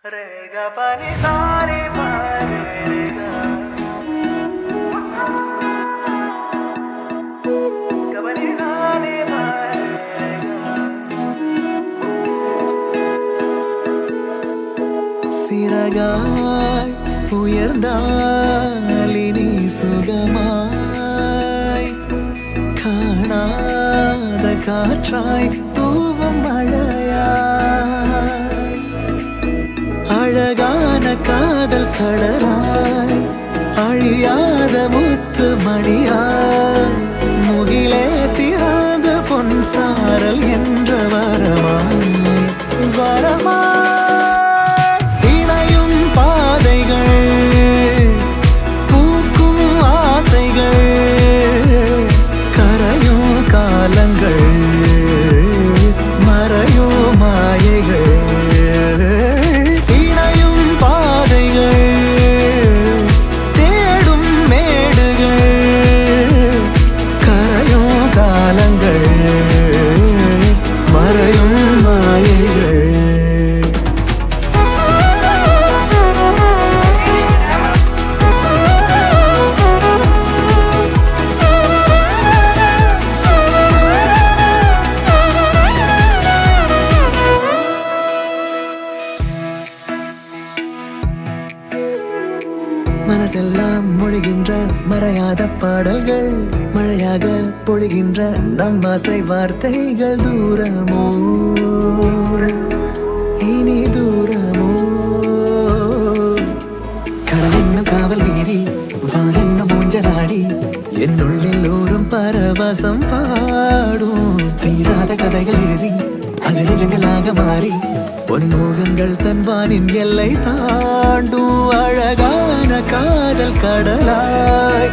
Rega pani sare pare rega Gabani sare pare rega சிறகாய் உயர்ந்தாலினி சுகமாய் காணாத காற்றாய் தூவும் மழையாய் அழகான காதல் கடலாய் அழியாத முத்து மணியாய் முகிலே திறந்த பொன் சாரல் என்ற வரமாய் வரமாய் இணையும் பாதைகள் பூக்கும் ஆசைகள் கரையும் காலங்கள் மறையும் மாயைகள் இணையும் பாதைகள் தேடும் மேடுகள் கரையும் காலங்கள் மறையும் மாயைகள் மனசெல்லாம் மொழிகின்ற மறையாத பாடல்கள் மழையாக பொழிகின்ற நம் ஆசை வார்த்தைகள் தூரமோ இனி தூரமோ கடல் என்னும் காவல் மீறி வான் என்னும் ஊஞ்சலாடி என்னுள்ளில் ஊரும் பரவசம் பாடும் தீராத கதைகள் எழுதி அது நிஜங்களாக மாறி பொன்முகங்கள் தன்வானின் எல்லை தாண்டும் அழகான காதல் கடலாய்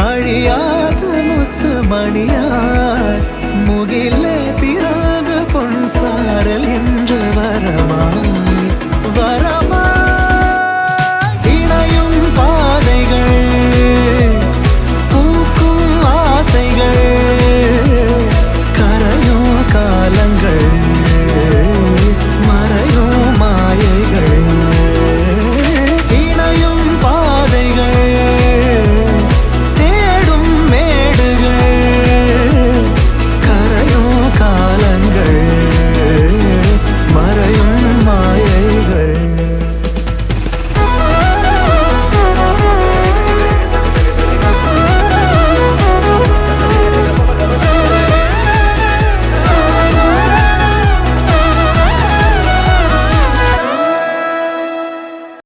அழியாத முத்து மணியாய் முகிலே திராத பொன் சாரல் என்று வரமா